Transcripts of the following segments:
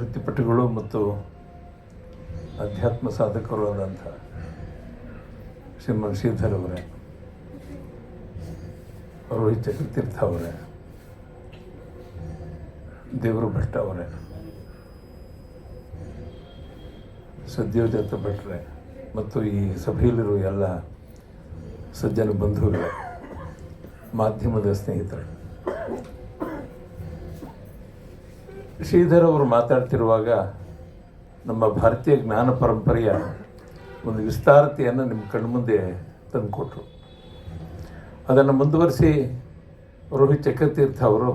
ವೃತ್ತಿಪಟುಗಳು ಮತ್ತು ಅಧ್ಯಾತ್ಮ ಸಾಧಕರು ಆದಂಥ ಶ್ರೀಮನ್ ಶ್ರೀಧರ್ ಅವರೇ, ರೋಹಿತ್ ಚಕ್ರತೀರ್ಥ ಅವರೇ, ದೇವರು ಭಟ್ಟ ಅವರೇ, ಸದ್ಯೋಜಾತ ಭಟ್ರೆ ಮತ್ತು ಈ ಸಭೆಯಲ್ಲಿರುವ ಎಲ್ಲ ಸಜ್ಜನ ಬಂಧುಗಳೇ, ಮಾಧ್ಯಮದ ಸ್ನೇಹಿತರೆ, ಶ್ರೀಧರ್ ಅವರು ಮಾತಾಡ್ತಿರುವಾಗ ನಮ್ಮ ಭಾರತೀಯ ಜ್ಞಾನ ಪರಂಪರೆಯ ಒಂದು ವಿಸ್ತಾರತೆಯನ್ನು ನಿಮ್ಮ ಕಣ್ಮುಂದೆ ತಂದುಕೊಟ್ರು. ಅದನ್ನು ಮುಂದುವರಿಸಿ ರೋಹಿತ್ ಚಕ್ರತೀರ್ಥ ಅವರು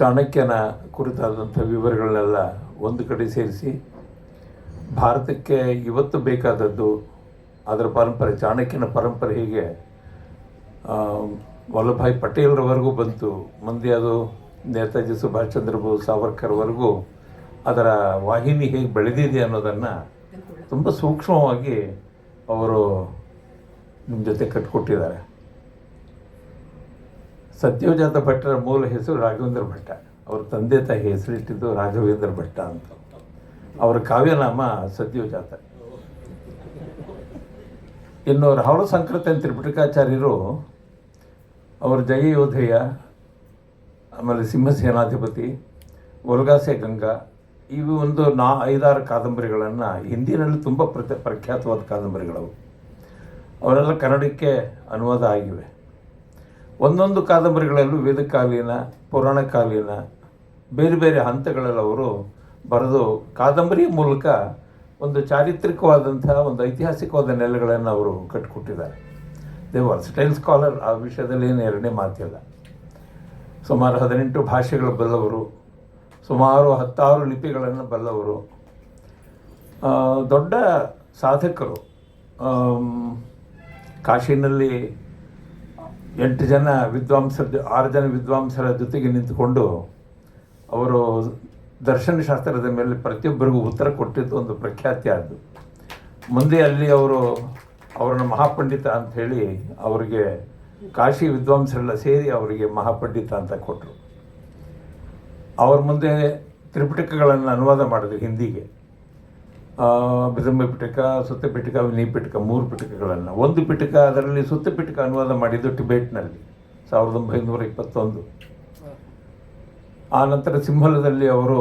ಚಾಣಕ್ಯನ ಕುರಿತಾದಂಥ ವಿವರಗಳನ್ನೆಲ್ಲ ಒಂದು ಕಡೆ ಸೇರಿಸಿ ಭಾರತಕ್ಕೆ ಇವತ್ತು ಬೇಕಾದದ್ದು ಅದರ ಪರಂಪರೆ, ಚಾಣಕ್ಯನ ಪರಂಪರೆ ಹೀಗೆ ವಲ್ಲಭಾಯ್ ಪಟೇಲ್ರವರೆಗೂ ಬಂತು, ಮುಂದೆ ಅದು ನೇತಾಜಿ ಸುಭಾಷ್ ಚಂದ್ರ ಬೋಸ್ ಸಾವರ್ಕರ್ವರೆಗೂ ಅದರ ವಾಹಿನಿ ಹೇಗೆ ಬೆಳೆದಿದೆ ಅನ್ನೋದನ್ನು ತುಂಬ ಸೂಕ್ಷ್ಮವಾಗಿ ಅವರು ನಿಮ್ಮ ಜೊತೆ ಕಟ್ಟಿಕೊಟ್ಟಿದ್ದಾರೆ. ಸದ್ಯೋಜಾತ ಭಟ್ಟರ ಮೂಲ ಹೆಸರು ರಾಘವೇಂದ್ರ ಭಟ್ಟ, ಅವ್ರ ತಂದೆ ತಾಯಿ ಹೆಸರಿಟ್ಟಿದ್ದು ರಾಘವೇಂದ್ರ ಭಟ್ಟ ಅಂತ. ಅವರ ಕಾವ್ಯನಾಮ ಸದ್ಯೋಜಾತ. ಇನ್ನು ರಾಹುಲ ಸಂಕೃತನ ತ್ರಿಪಿಟಕಾಚಾರ್ಯರು ಅವರ ಜಯಯೋಧಯ, ಆಮೇಲೆ ಸಿಂಹಸೇನಾಧಿಪತಿ, ಒಲಗಾಸೆ ಗಂಗಾ, ಇವು ಒಂದು 5-6 ಕಾದಂಬರಿಗಳನ್ನು ಹಿಂದಿನಲ್ಲಿ ತುಂಬ ಪ್ರಖ್ಯಾತವಾದ ಕಾದಂಬರಿಗಳವು. ಅವರೆಲ್ಲ ಕನ್ನಡಕ್ಕೆ ಅನುವಾದ ಆಗಿವೆ. ಒಂದೊಂದು ಕಾದಂಬರಿಗಳಲ್ಲೂ ವೇದಕಾಲೀನ, ಪುರಾಣಕಾಲೀನ, ಬೇರೆ ಬೇರೆ ಹಂತಗಳಲ್ಲಿ ಅವರು ಬರೆದು ಕಾದಂಬರಿಯ ಮೂಲಕ ಒಂದು ಚಾರಿತ್ರಿಕವಾದಂಥ ಒಂದು ಐತಿಹಾಸಿಕವಾದ ನೆಲೆಗಳನ್ನು ಅವರು ಕಟ್ಟಿಕೊಟ್ಟಿದ್ದಾರೆ. ದೇ ವರ್ಸಟೈಲ್ ಸ್ಕಾಲರ್, ಆ ವಿಷಯದಲ್ಲಿ ಏನು ಎರಡನೇ ಮಾತಿಲ್ಲ. ಸುಮಾರು 18 ಭಾಷೆಗಳು ಬಲ್ಲವರು, ಸುಮಾರು 16 ಲಿಪಿಗಳನ್ನು ಬಲ್ಲವರು, ದೊಡ್ಡ ಸಾಧಕರು. ಕಾಶಿನಲ್ಲಿ 6 ಜನ ವಿದ್ವಾಂಸರ ಜೊತೆಗೆ ನಿಂತುಕೊಂಡು ಅವರು ದರ್ಶನಶಾಸ್ತ್ರದ ಮೇಲೆ ಪ್ರತಿಯೊಬ್ಬರಿಗೂ ಉತ್ತರ ಕೊಟ್ಟಿದ್ದು ಒಂದು ಪ್ರಖ್ಯಾತಿ ಆದ್ದು. ಮುಂದೆ ಅಲ್ಲಿ ಅವರನ್ನು ಮಹಾಪಂಡಿತ ಅಂಥೇಳಿ ಅವರಿಗೆ ಕಾಶಿ ವಿದ್ವಾಂಸರೆಲ್ಲ ಸೇರಿ ಅವರಿಗೆ ಮಹಾಪಂಡಿತ ಅಂತ ಕೊಟ್ಟರು. ಅವ್ರ ಮುಂದೆ ತ್ರಿಪಿಟಕಗಳನ್ನು ಅನುವಾದ ಮಾಡಿದ್ರು ಹಿಂದಿಗೆ. ಬಿದಂಬ ಪಿಟಕ, ಸುತ್ತ ಪಿಟಕ, ವಿನಯ ಪಿಟಕ, 3 ಪಿಟಕಗಳನ್ನು. ಒಂದು ಪಿಟಕ, ಅದರಲ್ಲಿ ಸುತ್ತ ಪಿಟಕ ಅನುವಾದ ಮಾಡಿದ್ದು ಟಿಬೇಟ್ನಲ್ಲಿ 1921. ಆ ನಂತರ ಸಿಂಹಲದಲ್ಲಿ ಅವರು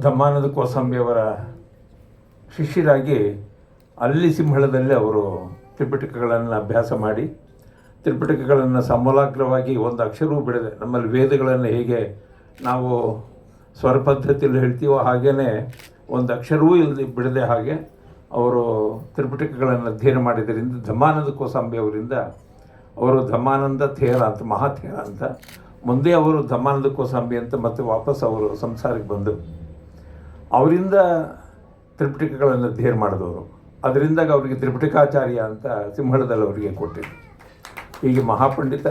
ಧಮ್ಮಾನಂದ ಕೋಸಂಬಿಯವರ ಶಿಷ್ಯರಾಗಿ ಅಲ್ಲಿ ಸಿಂಹಳದಲ್ಲಿ ಅವರು ತ್ರಿಪಿಟಕಗಳನ್ನು ಅಭ್ಯಾಸ ಮಾಡಿ, ತ್ರಿಪಿಟಕಗಳನ್ನು ಸಮೂಲಾಗ್ರವಾಗಿ ಒಂದು ಅಕ್ಷರವೂ ಬಿಡದೆ, ನಮ್ಮಲ್ಲಿ ವೇದಗಳನ್ನು ಹೇಗೆ ನಾವು ಸ್ವರ ಪದ್ಧತಿಯಲ್ಲಿ ಹೇಳ್ತೀವೋ ಹಾಗೆಯೇ ಒಂದು ಅಕ್ಷರವೂ ಇಲ್ಲದೆ ಬಿಡದೆ ಹಾಗೆ ಅವರು ತ್ರಿಪಿಟಕಗಳನ್ನು ಅಧ್ಯಯನ ಮಾಡಿದ್ದರಿಂದ ಧಮ್ಮಾನಂದ ಕೋಸಂಬಿ ಅವರಿಂದ ಅವರು ಧಮ್ಮಾನಂದ ಥೇರ ಅಂತ, ಮಹಾಥೇರ ಅಂತ, ಮುಂದೆ ಅವರು ಧಮ್ಮಾನಂದ ಕೋಸಂಬಿ ಅಂತ ಮತ್ತೆ ವಾಪಸ್ ಅವರು ಸಂಸಾರಕ್ಕೆ ಬಂದರು. ಅವರಿಂದ ತ್ರಿಪಿಟಕಗಳನ್ನು ಅಧ್ಯಯನ ಮಾಡಿದವರು. ಅದರಿಂದಾಗ ಅವರಿಗೆ ತ್ರಿಪಿಟಕಾಚಾರ್ಯ ಅಂತ ಸಿಂಹಳದಲ್ಲಿ ಅವರಿಗೆ ಕೊಟ್ಟಿದ್ರು. ಹೀಗೆ ಮಹಾಪಂಡಿತ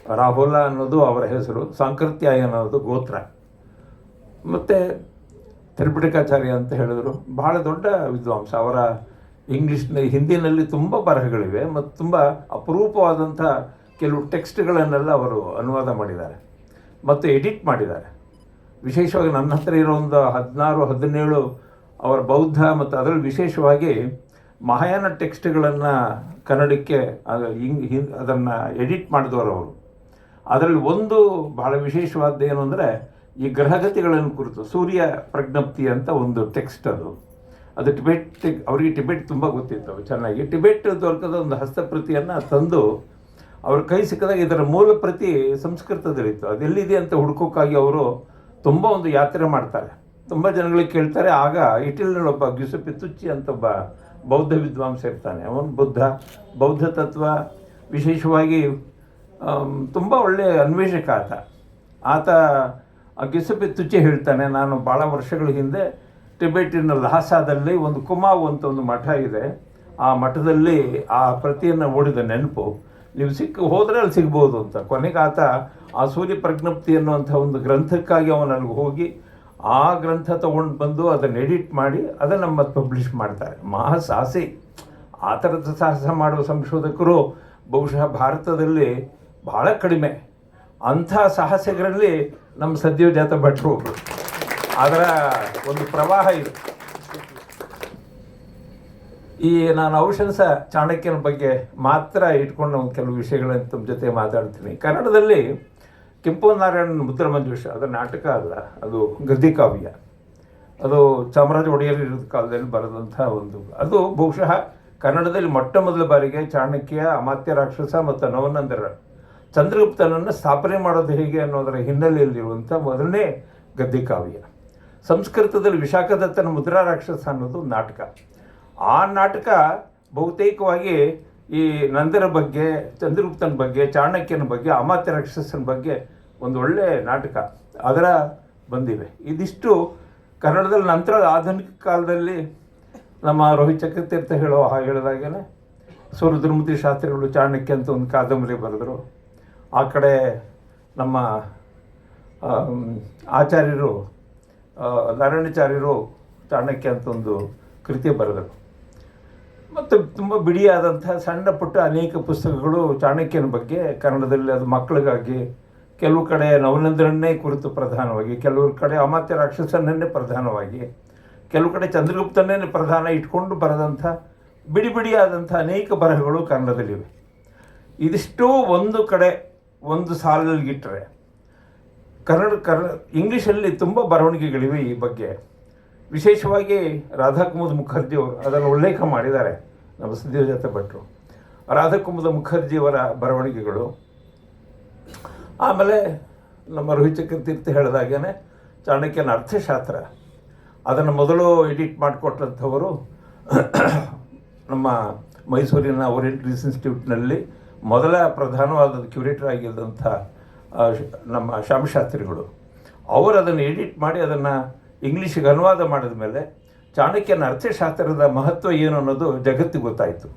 ರಾಹುಲ ಅನ್ನೋದು ಅವರ ಹೆಸರು, ಸಾಂಕೃತ್ಯಾಯ ಅನ್ನೋದು ಗೋತ್ರ, ಮತ್ತು ತ್ರಿಪಿಟಕಾಚಾರ್ಯ ಅಂತ ಹೇಳಿದ್ರು. ಬಹಳ ದೊಡ್ಡ ವಿದ್ವಾಂಸ. ಅವರ ಹಿಂದಿನಲ್ಲಿ ತುಂಬ ಬರಹಗಳಿವೆ ಮತ್ತು ತುಂಬ ಅಪರೂಪವಾದಂಥ ಕೆಲವು ಟೆಕ್ಸ್ಟ್ಗಳನ್ನೆಲ್ಲ ಅವರು ಅನುವಾದ ಮಾಡಿದ್ದಾರೆ ಮತ್ತು ಎಡಿಟ್ ಮಾಡಿದ್ದಾರೆ. ವಿಶೇಷವಾಗಿ ನನ್ನ ಹತ್ರ ಇರೋ ಒಂದು 16-17 ಅವರ ಬೌದ್ಧ ಮತ್ತು ಅದರಲ್ಲಿ ವಿಶೇಷವಾಗಿ ಮಹಾಯಾನ ಟೆಕ್ಸ್ಟ್ಗಳನ್ನು ಕನ್ನಡಕ್ಕೆ ಅದನ್ನು ಎಡಿಟ್ ಮಾಡಿದವರು ಅವರು. ಅದರಲ್ಲಿ ಒಂದು ಬಹಳ ವಿಶೇಷವಾದ ಏನು ಅಂದರೆ ಈ ಗ್ರಹಗತಿಗಳನ್ನು ಕುರಿತು ಸೂರ್ಯ ಪ್ರಜ್ಞಪ್ತಿ ಅಂತ ಒಂದು ಟೆಕ್ಸ್ಟ್ ಅದು ಅವರಿಗೆ ಟಿಬೆಟ್ ತುಂಬ ಗೊತ್ತಿತ್ತು ಚೆನ್ನಾಗಿ. ಟಿಬೆಟ್ ದೊರಕದ ಒಂದು ಹಸ್ತಪ್ರತಿಯನ್ನು ತಂದು ಅವ್ರ ಕೈ ಸಿಕ್ಕಿದಾಗ ಇದರ ಮೂಲ ಪ್ರತಿ ಸಂಸ್ಕೃತದಲ್ಲಿತ್ತು. ಅದೆಲ್ಲಿದೆ ಅಂತ ಹುಡುಕೋಕ್ಕಾಗಿ ಅವರು ತುಂಬ ಒಂದು ಯಾತ್ರೆ ಮಾಡ್ತಾರೆ, ತುಂಬ ಜನಗಳಿಗೆ ಕೇಳ್ತಾರೆ. ಆಗ ಇಟಲಿನಲ್ಲಿ ಒಬ್ಬ ಗ್ಯುಸೆಪ್ಪೆ ತುಚ್ಚಿ ಅಂತ ಒಬ್ಬ ಬೌದ್ಧ ವಿದ್ವಾಂಸ ಇರ್ತಾನೆ. ಅವನು ಬೌದ್ಧ ತತ್ವ ವಿಶೇಷವಾಗಿ ತುಂಬ ಒಳ್ಳೆಯ ಅನ್ವೇಷಕ ಆತ ಗ್ಯುಸೆಪ್ಪೆ ತುಚ್ಚಿ ಹೇಳ್ತಾನೆ, ನಾನು ಭಾಳ ವರ್ಷಗಳ ಹಿಂದೆ ಟಿಬೆಟಿನ ಲಹಾಸಾದಲ್ಲಿ ಒಂದು ಕುಮಾವು ಅಂತ ಒಂದು ಮಠ ಇದೆ, ಆ ಮಠದಲ್ಲಿ ಆ ಪ್ರತಿಯನ್ನು ಓಡಿದ ನೆನಪು, ನೀವು ಹೋದರೆ ಅಲ್ಲಿ ಸಿಗ್ಬೋದು ಅಂತ. ಕೊನೆಗೆ ಆತ ಆ ಸೂರ್ಯ ಪ್ರಜ್ಞಪ್ತಿ ಅನ್ನುವಂಥ ಒಂದು ಗ್ರಂಥಕ್ಕಾಗಿ ಅವನಲ್ಲಿ ಹೋಗಿ ಆ ಗ್ರಂಥ ತೊಗೊಂಡು ಬಂದು ಅದನ್ನು ಎಡಿಟ್ ಮಾಡಿ ಅದನ್ನು ಮತ್ತೆ ಪಬ್ಲಿಷ್ ಮಾಡ್ತಾರೆ. ಸಾಹಸಿ. ಆ ಥರದ ಸಾಹಸ ಮಾಡುವ ಸಂಶೋಧಕರು ಬಹುಶಃ ಭಾರತದಲ್ಲಿ ಬಹಳ ಕಡಿಮೆ. ಅಂಥ ಸಾಹಸಿಗರಲ್ಲಿ ನಮ್ಮ ಸದ್ಯೋಜಾತ ಭಟ್ರು ಒಬ್ಬರು. ಅದರ ಒಂದು ಪ್ರವಾಹ ಇದು. ಈ ನಾನು ಔಷಧ ಚಾಣಕ್ಯನ ಬಗ್ಗೆ ಮಾತ್ರ ಇಟ್ಕೊಂಡು ಕೆಲವು ವಿಷಯಗಳನ್ನು ತಮ್ಮ ಜೊತೆ ಮಾತಾಡ್ತೀನಿ. ಕನ್ನಡದಲ್ಲಿ ಕೆಂಪು ನಾರಾಯಣನ ಮುದ್ರಮಂಜೂಷ ಅದು ನಾಟಕ ಅಲ್ಲ, ಅದು ಗದ್ಯ ಕಾವ್ಯ. ಅದು ಚಾಮರಾಜ ಒಡೆಯರ್ ಇರೋದ ಕಾಲದಲ್ಲಿ ಬರೆದಂಥ ಒಂದು, ಅದು ಬಹುಶಃ ಕನ್ನಡದಲ್ಲಿ ಮೊಟ್ಟ ಮೊದಲ ಬಾರಿಗೆ ಚಾಣಕ್ಯ, ಅಮಾತ್ಯ ರಾಕ್ಷಸ ಮತ್ತು ನವನಂದರ ಚಂದ್ರಗುಪ್ತನನ್ನು ಸ್ಥಾಪನೆ ಮಾಡೋದು ಹೇಗೆ ಅನ್ನೋದರ ಹಿನ್ನೆಲೆಯಲ್ಲಿರುವಂಥ ಮೊದಲನೇ ಗದ್ಯ ಕಾವ್ಯ. ಸಂಸ್ಕೃತದಲ್ಲಿ ವಿಶಾಖದತ್ತನ ಮುದ್ರಾ ರಾಕ್ಷಸ ಅನ್ನೋದು ನಾಟಕ. ಆ ನಾಟಕ ಬಹುತೇಕವಾಗಿ ಈ ನಂದರ ಬಗ್ಗೆ, ಚಂದ್ರಗುಪ್ತನ ಬಗ್ಗೆ, ಚಾಣಕ್ಯನ ಬಗ್ಗೆ, ಅಮಾತ್ಯ ರಾಕ್ಷಸನ ಬಗ್ಗೆ ಒಂದು ಒಳ್ಳೆಯ ನಾಟಕ ಅದರ ಬಂದಿವೆ. ಇದಿಷ್ಟು ಕನ್ನಡದಲ್ಲಿ. ನಂತರ ಆಧುನಿಕ ಕಾಲದಲ್ಲಿ ನಮ್ಮ ರೋಹಿತ್ ಚಕ್ರತೀರ್ಥ ಹೇಳಿದಾಗೇ ರುದ್ರಮೂರ್ತಿ ಶಾಸ್ತ್ರಿಗಳು ಚಾಣಕ್ಯ ಅಂತ ಒಂದು ಕಾದಂಬರಿ ಬರೆದರು. ಆ ಕಡೆ ನಮ್ಮ ಆಚಾರ್ಯರು ನಾರಾಯಣಾಚಾರ್ಯರು ಚಾಣಕ್ಯ ಅಂತ ಒಂದು ಕೃತಿ ಬರೆದರು. ಮತ್ತು ತುಂಬ ಬಿಡಿಯಾದಂಥ ಸಣ್ಣ ಪುಟ್ಟ ಅನೇಕ ಪುಸ್ತಕಗಳು ಚಾಣಕ್ಯನ ಬಗ್ಗೆ ಕನ್ನಡದಲ್ಲಿ, ಅದು ಮಕ್ಕಳಿಗಾಗಿ. ಕೆಲವು ಕಡೆ ನವನಂದರನ್ನೇ ಕುರಿತು ಪ್ರಧಾನವಾಗಿ, ಕೆಲವು ಕಡೆ ಅಮಾತ್ಯ ರಾಕ್ಷಸನನ್ನೇ ಪ್ರಧಾನವಾಗಿ, ಕೆಲವು ಕಡೆ ಚಂದ್ರಗುಪ್ತನ್ನೇ ಪ್ರಧಾನ ಇಟ್ಕೊಂಡು ಬರೆದಂಥ ಬಿಡಿಯಾದಂಥ ಅನೇಕ ಬರಹಗಳು ಕನ್ನಡದಲ್ಲಿವೆ. ಇದಿಷ್ಟು ಒಂದು ಕಡೆ ಒಂದು ಸಾಲಲ್ಲಿಗಿಟ್ಟರೆ ಇಂಗ್ಲೀಷಲ್ಲಿ ತುಂಬ ಬರವಣಿಗೆಗಳಿವೆ ಈ ಬಗ್ಗೆ. ವಿಶೇಷವಾಗಿ ರಾಧಾಕುಮುದ್ ಮುಖರ್ಜಿಯವರು ಅದನ್ನು ಉಲ್ಲೇಖ ಮಾಡಿದ್ದಾರೆ, ನಮ್ಮ ಸದ್ಯೋಜಾತ ಭಟ್ರು. ರಾಧಾಕುಮುದ್ ಮುಖರ್ಜಿಯವರ ಬರವಣಿಗೆಗಳು. ಆಮೇಲೆ ನಮ್ಮ ರೋಹಿತ್ ಚಕ್ರತೀರ್ಥ ಹೇಳಿದಾಗೇ ಚಾಣಕ್ಯನ ಅರ್ಥಶಾಸ್ತ್ರ, ಅದನ್ನು ಮೊದಲು ಎಡಿಟ್ ಮಾಡಿಕೊಟ್ಟಂಥವರು ನಮ್ಮ ಮೈಸೂರಿನ ಓರಿಯೆಂಟಲ್ ಇನ್ಸ್ಟಿಟ್ಯೂಟ್ನಲ್ಲಿ ಮೊದಲ ಪ್ರಧಾನವಾದ ಕ್ಯೂರೇಟರ್ ಆಗಿದ್ದಂಥ ನಮ್ಮ ಶ್ಯಾಮಶಾಸ್ತ್ರಿಗಳು. ಅವರು ಅದನ್ನು ಎಡಿಟ್ ಮಾಡಿ ಅದನ್ನು ಇಂಗ್ಲೀಷಿಗೆ ಅನುವಾದ ಮಾಡಿದ ಮೇಲೆ ಚಾಣಕ್ಯನ ಅರ್ಥಶಾಸ್ತ್ರದ ಮಹತ್ವ ಏನು ಅನ್ನೋದು ಜಗತ್ತಿಗೆ ಗೊತ್ತಾಯಿತು.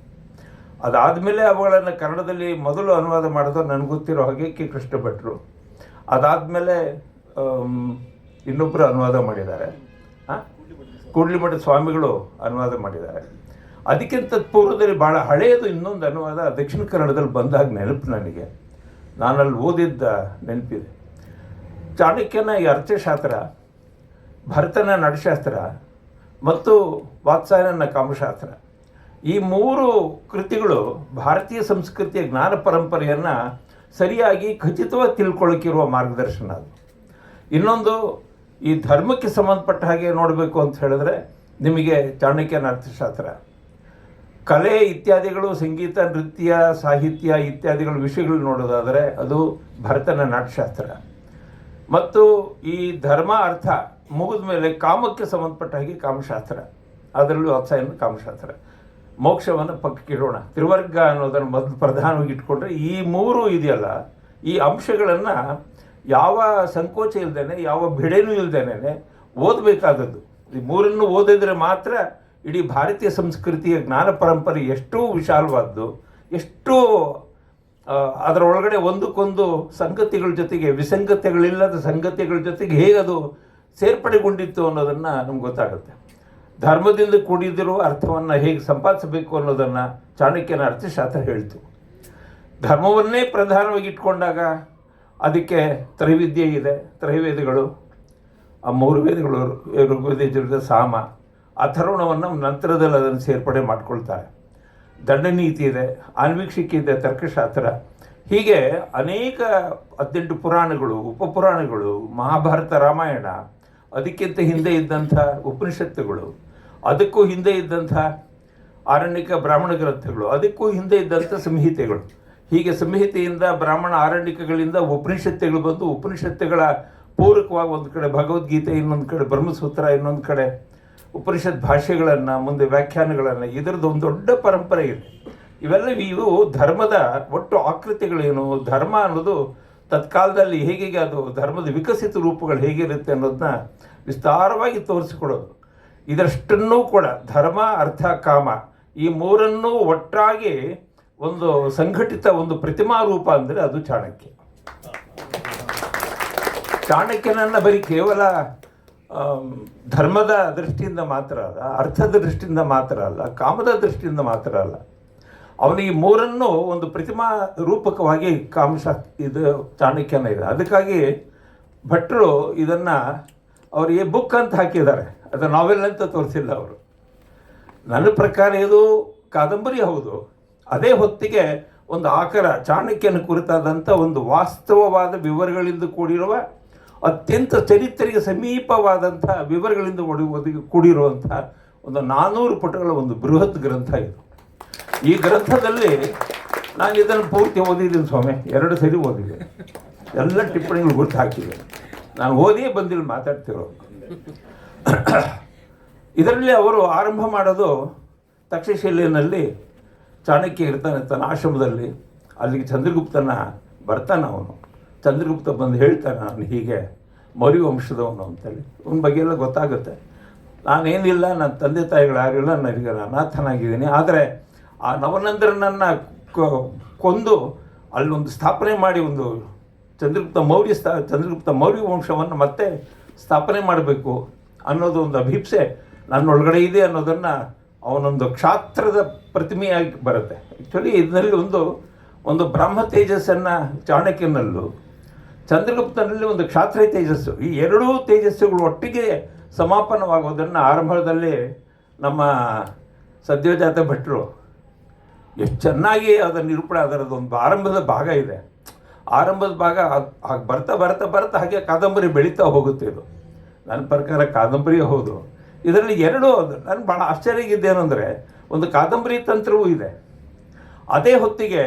ಅದಾದಮೇಲೆ ಅವುಗಳನ್ನು ಕನ್ನಡದಲ್ಲಿ ಮೊದಲು ಅನುವಾದ ಮಾಡಿದವರು ನನಗೆ ಗೊತ್ತಿರೋ ಹಾಗೆ ಕೆ ಕೃಷ್ಣ ಭಟ್ರು. ಅದಾದಮೇಲೆ ಇನ್ನೊಬ್ಬರು ಅನುವಾದ ಮಾಡಿದ್ದಾರೆ, ಕೂಡ್ಲಿಮಠ ಸ್ವಾಮಿಗಳು ಅನುವಾದ ಮಾಡಿದ್ದಾರೆ. ಅದಕ್ಕಿಂತ ಪೂರ್ವದಲ್ಲಿ ಭಾಳ ಹಳೆಯದು ಇನ್ನೊಂದು ಅನುವಾದ ದಕ್ಷಿಣ ಕನ್ನಡದಲ್ಲಿ ಬಂದಾಗ ನೆನಪು ನನಗೆ, ನಾನಲ್ಲಿ ಓದಿದ್ದ ನೆನಪಿದೆ. ಚಾಣಕ್ಯನ ಈ ಅರ್ಥಶಾಸ್ತ್ರ, ಭರತನ ನಡಶಾಸ್ತ್ರ ಮತ್ತು ವಾತ್ಸಾಯನನ ಕಾಮಶಾಸ್ತ್ರ, ಈ ಮೂರು ಕೃತಿಗಳು ಭಾರತೀಯ ಸಂಸ್ಕೃತಿಯ ಜ್ಞಾನ ಪರಂಪರೆಯನ್ನು ಸರಿಯಾಗಿ ಖಚಿತವಾಗಿ ತಿಳ್ಕೊಳ್ಳೋಕ್ಕಿರುವ ಮಾರ್ಗದರ್ಶನ. ಅದು ಇನ್ನೊಂದು, ಈ ಧರ್ಮಕ್ಕೆ ಸಂಬಂಧಪಟ್ಟ ಹಾಗೆ ನೋಡಬೇಕು ಅಂತ ಹೇಳಿದ್ರೆ ನಿಮಗೆ ಚಾಣಕ್ಯನ ಅರ್ಥಶಾಸ್ತ್ರ, ಕಲೆ ಇತ್ಯಾದಿಗಳು, ಸಂಗೀತ, ನೃತ್ಯ, ಸಾಹಿತ್ಯ ಇತ್ಯಾದಿಗಳ ವಿಷಯಗಳು ನೋಡೋದಾದರೆ ಅದು ಭರತನ ನಾಟ್ಯಶಾಸ್ತ್ರ. ಮತ್ತು ಈ ಧರ್ಮ ಅರ್ಥ ಮುಗಿದ ಮೇಲೆ ಕಾಮಕ್ಕೆ ಸಂಬಂಧಪಟ್ಟ ಹಾಗೆ ಕಾಮಶಾಸ್ತ್ರ, ಅದರಲ್ಲೂ ವಾತ್ಸಾಯನ ಕಾಮಶಾಸ್ತ್ರ. ಮೋಕ್ಷವನ್ನು ಪಕ್ಕಕ್ಕಿಡೋಣ, ತ್ರಿವರ್ಗ ಅನ್ನೋದನ್ನು ಮೊದಲು ಪ್ರಧಾನವಾಗಿ ಇಟ್ಕೊಂಡ್ರೆ ಈ ಮೂರು ಇದೆಯಲ್ಲ, ಈ ಅಂಶಗಳನ್ನು ಯಾವ ಸಂಕೋಚ ಇಲ್ಲದೇನೆ, ಯಾವ ಬಿಡೆನೂ ಇಲ್ಲದೇನೆ ಓದಬೇಕಾದದ್ದು. ಈ ಮೂರನ್ನು ಓದಿದ್ರೆ ಮಾತ್ರ ಇಡೀ ಭಾರತೀಯ ಸಂಸ್ಕೃತಿಯ ಜ್ಞಾನ ಪರಂಪರೆ ಎಷ್ಟು ವಿಶಾಲವಾದ್ದು, ಎಷ್ಟು ಅದರೊಳಗಡೆ ಒಂದಕ್ಕೊಂದು ಸಂಗತಿಗಳ ಜೊತೆಗೆ ವಿಸಂಗತಿಗಳಿಲ್ಲದ ಸಂಗತಿಗಳ ಜೊತೆಗೆ ಹೇಗದು ಸೇರ್ಪಡೆಗೊಂಡಿತ್ತು ಅನ್ನೋದನ್ನು ನಮ್ಗೆ ಗೊತ್ತಾಗುತ್ತೆ. ಧರ್ಮದಿಂದ ಕೂಡಿದಿರೋ ಅರ್ಥವನ್ನು ಹೇಗೆ ಸಂಪಾದಿಸಬೇಕು ಅನ್ನೋದನ್ನು ಚಾಣಕ್ಯನ ಅರ್ಥಶಾಸ್ತ್ರ ಹೇಳ್ತು. ಧರ್ಮವನ್ನೇ ಪ್ರಧಾನವಾಗಿ ಇಟ್ಕೊಂಡಾಗ ಅದಕ್ಕೆ ತ್ರೈವಿದ್ಯೆ ಇದೆ, ತ್ರೈವೇದಗಳು, ಆ ಮೂರು ವೇದಗಳು, ಋಗ್ವೇದ, ಯಜುರ್ವೇದ, ಸಾಮ, ಅಥರ್ವಣವನ್ನು ನಂತರದಲ್ಲಿ ಅದನ್ನು ಸೇರ್ಪಡೆ ಮಾಡ್ಕೊಳ್ತಾರೆ. ದಂಡನೀತಿ ಇದೆ, ಆನ್ವೀಕ್ಷಿಕೆ ಇದೆ, ತರ್ಕಶಾಸ್ತ್ರ, ಹೀಗೆ ಅನೇಕ 18 ಪುರಾಣಗಳು, ಉಪಪುರಾಣಗಳು, ಮಹಾಭಾರತ, ರಾಮಾಯಣ, ಅದಕ್ಕಿಂತ ಹಿಂದೆ ಇದ್ದಂಥ ಉಪನಿಷತ್ತುಗಳು, ಅದಕ್ಕೂ ಹಿಂದೆ ಇದ್ದಂಥ ಆರಣ್ಯಕ ಬ್ರಾಹ್ಮಣ ಗ್ರಂಥಗಳು, ಅದಕ್ಕೂ ಹಿಂದೆ ಇದ್ದಂಥ ಸಂಹಿತೆಗಳು, ಹೀಗೆ ಸಂಹಿತೆಯಿಂದ ಬ್ರಾಹ್ಮಣ ಆರಣ್ಯಕಗಳಿಂದ ಉಪನಿಷತ್ತುಗಳು ಬಂದು, ಉಪನಿಷತ್ತುಗಳ ಪೂರಕವಾಗಿ ಒಂದು ಕಡೆ ಭಗವದ್ಗೀತೆ, ಇನ್ನೊಂದು ಕಡೆ ಬ್ರಹ್ಮಸೂತ್ರ, ಇನ್ನೊಂದು ಕಡೆ ಉಪನಿಷತ್ ಭಾಷೆಗಳನ್ನು, ಮುಂದೆ ವ್ಯಾಖ್ಯಾನಗಳನ್ನು, ಇದರದ್ದು ಒಂದು ದೊಡ್ಡ ಪರಂಪರೆ ಇದೆ. ಇವು ಧರ್ಮದ ಒಟ್ಟು ಆಕೃತಿಗಳೇನು, ಧರ್ಮ ಅನ್ನೋದು ತತ್ಕಾಲದಲ್ಲಿ ಹೇಗೆ ಅದು ಧರ್ಮದ ವಿಕಸಿತ ರೂಪಗಳು ಹೇಗಿರುತ್ತೆ ಅನ್ನೋದನ್ನ ವಿಸ್ತಾರವಾಗಿ ತೋರಿಸಿಕೊಡೋದು. ಇದರಷ್ಟನ್ನೂ ಕೂಡ ಧರ್ಮ, ಅರ್ಥ, ಕಾಮ ಈ ಮೂರನ್ನೂ ಒಟ್ಟಾಗಿ ಒಂದು ಸಂಘಟಿತ ಒಂದು ಪ್ರತಿಮಾ ರೂಪ ಅಂದರೆ ಅದು ಚಾಣಕ್ಯ. ಚಾಣಕ್ಯನನ್ನು ಬರೀ ಕೇವಲ ಧರ್ಮದ ದೃಷ್ಟಿಯಿಂದ ಮಾತ್ರ ಅಲ್ಲ, ಅರ್ಥದ ದೃಷ್ಟಿಯಿಂದ ಮಾತ್ರ ಅಲ್ಲ, ಕಾಮದ ದೃಷ್ಟಿಯಿಂದ ಮಾತ್ರ ಅಲ್ಲ, ಅವನಿಗೆ ಮೂರನ್ನು ಒಂದು ಪ್ರತಿಮಾ ರೂಪಕವಾಗಿ ಇದು ಚಾಣಕ್ಯನ ಇದೆ. ಅದಕ್ಕಾಗಿ ಭಟ್ರು ಇದನ್ನು ಅವರಿಗೆ ಬುಕ್ ಅಂತ ಹಾಕಿದ್ದಾರೆ, ಅದು ನಾವೆಲ್ ಅಂತ ತೋರಿಸಿಲ್ಲ ಅವರು. ನನ್ನ ಪ್ರಕಾರ ಇದು ಕಾದಂಬರಿ ಹೌದು, ಅದೇ ಹೊತ್ತಿಗೆ ಒಂದು ಆಕರ ಚಾಣಕ್ಯನ ಕುರಿತಾದಂಥ ಒಂದು ವಾಸ್ತವವಾದ ವಿವರಗಳಿಂದ ಕೂಡಿರುವ ಅತ್ಯಂತ ಚರಿತ್ರೆಗೆ ಸಮೀಪವಾದಂಥ ವಿವರಗಳಿಂದ ಕೂಡಿರುವಂಥ ಒಂದು 400 ಪುಟಗಳ ಒಂದು ಬೃಹತ್ ಗ್ರಂಥ ಇದು. ಈ ಗ್ರಂಥದಲ್ಲಿ ನಾನು ಇದನ್ನು ಪೂರ್ತಿ ಓದಿದ್ದೀನಿ ಸ್ವಾಮಿ, 2 ಸರಿ ಓದಿದೆ, ಎಲ್ಲ ಟಿಪ್ಪಣಿಗಳು ಗುರುತು ಹಾಕಿದೆ. ನಾನು ಓದಿಯೇ ಬಂದಿಲ್ಲ ಮಾತಾಡ್ತಿರೋದು. ಇದರಲ್ಲಿ ಅವರು ಆರಂಭ ಮಾಡೋದು ತಕ್ಷಶಿಲೆಯಲ್ಲಿ ಚಾಣಕ್ಯ ಇರ್ತಾನೆ ತನ್ನ ಆಶ್ರಮದಲ್ಲಿ. ಅಲ್ಲಿಗೆ ಚಂದ್ರಗುಪ್ತನ ಬರ್ತಾನೆ ಅವನು. ಚಂದ್ರಗುಪ್ತ ಬಂದು ಹೇಳ್ತಾನೆ, ನಾನು ಹೀಗೆ ಮೌರ್ಯ ವಂಶದವನು ಅಂತೇಳಿ. ಅವನ ಬಗ್ಗೆ ಎಲ್ಲ ಗೊತ್ತಾಗುತ್ತೆ. ನಾನೇನಿಲ್ಲ, ನನ್ನ ತಂದೆ ತಾಯಿಗಳು ಯಾರಿಲ್ಲ, ನನಗೆ ಅನಾಥನಾಗಿದ್ದೀನಿ. ಆದರೆ ಆ ನವನಂದರನನ್ನು ಕೊಂದು ಅಲ್ಲೊಂದು ಸ್ಥಾಪನೆ ಮಾಡಿ ಒಂದು ಚಂದ್ರಗುಪ್ತ ಮೌರ್ಯ ವಂಶವನ್ನು ಮತ್ತೆ ಸ್ಥಾಪನೆ ಮಾಡಬೇಕು ಅನ್ನೋದು ಒಂದು ಅಭಿಪ್ಸೆ ನನ್ನೊಳಗಡೆ ಇದೆ ಅನ್ನೋದನ್ನು ಅವನೊಂದು ಕ್ಷಾತ್ರದ ಪ್ರತಿಮೆಯಾಗಿ ಬರುತ್ತೆ. ಆ್ಯಕ್ಚುಲಿ ಇದರಲ್ಲಿ ಒಂದು ಬ್ರಹ್ಮ ತೇಜಸ್ಸನ್ನು ಚಾಣಕ್ಯನಲ್ಲೂ ಚಂದ್ರಗುಪ್ತನಲ್ಲಿ ಒಂದು ಕ್ಷಾತ್ರ ತೇಜಸ್ಸು, ಈ 2 ತೇಜಸ್ಸುಗಳು ಒಟ್ಟಿಗೆ ಸಮಾಪನವಾಗೋದನ್ನು ಆರಂಭದಲ್ಲಿ ನಮ್ಮ ಸದ್ಯೋಜಾತ ಭಟ್ರು ಎಷ್ಟು ಚೆನ್ನಾಗಿ ಅದರ ನಿರೂಪಣೆ, ಅದರದೊಂದು ಆರಂಭದ ಭಾಗ ಇದೆ. ಆರಂಭದ ಭಾಗ ಹಾಗೆ ಬರ್ತಾ ಹಾಗೆ ಕಾದಂಬರಿ ಬೆಳೀತಾ ಹೋಗುತ್ತೆ. ಇದು ನನ್ನ ಪ್ರಕಾರ ಕಾದಂಬರಿ ಹೌದು. ಇದರಲ್ಲಿ 2 ನಾನು ಭಾಳ ಆಶ್ಚರ್ಯಗಿದ್ದೇನು ಅಂದರೆ, ಒಂದು ಕಾದಂಬರಿ ತಂತ್ರವೂ ಇದೆ, ಅದೇ ಹೊತ್ತಿಗೆ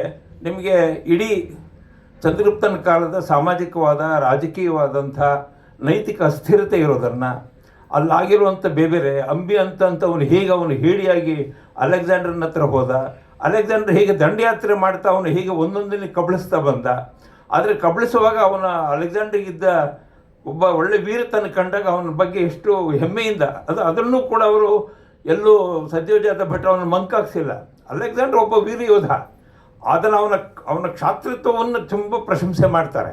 ನಿಮಗೆ ಇಡೀ ಚಂದ್ರಗುಪ್ತನ ಕಾಲದ ಸಾಮಾಜಿಕವಾದ ರಾಜಕೀಯವಾದಂಥ ನೈತಿಕ ಅಸ್ಥಿರತೆ ಇರೋದನ್ನು, ಅಲ್ಲಾಗಿರುವಂಥ ಬೇರೆ ಅಂಬಿ ಅವನು ಹೇಡಿಯಾಗಿ ಅಲೆಕ್ಸಾಂಡರ್ನ ಹತ್ರ ಹೋದ, ಅಲೆಕ್ಸಾಂಡರ್ ಹೇಗೆ ದಂಡಯಾತ್ರೆ ಮಾಡ್ತಾ ಅವನು ಹೇಗೆ ಒಂದೊಂದನ್ನು ಕಬಳಿಸ್ತಾ ಬಂದ. ಆದರೆ ಕಬಳಿಸುವಾಗ ಅಲೆಕ್ಸಾಂಡರ್ಗಿದ್ದ ಒಬ್ಬ ಒಳ್ಳೆ ವೀರತನ ಕಂಡಾಗ ಅವನ ಬಗ್ಗೆ ಎಷ್ಟು ಹೆಮ್ಮೆಯಿಂದ ಅದನ್ನು ಕೂಡ ಅವರು ಎಲ್ಲೂ ಸದ್ಯೋಜಾತ ಭಟ್ ಅವನ ಮಂಕಾಗಿಸಿಲ್ಲ. ಅಲೆಕ್ಸಾಂಡರ್ ಒಬ್ಬ ವೀರ ಯೋಧ, ಅದನ್ನು ಅವನ ಕ್ಷಾತ್ರತ್ವವನ್ನು ತುಂಬ ಪ್ರಶಂಸೆ ಮಾಡ್ತಾರೆ.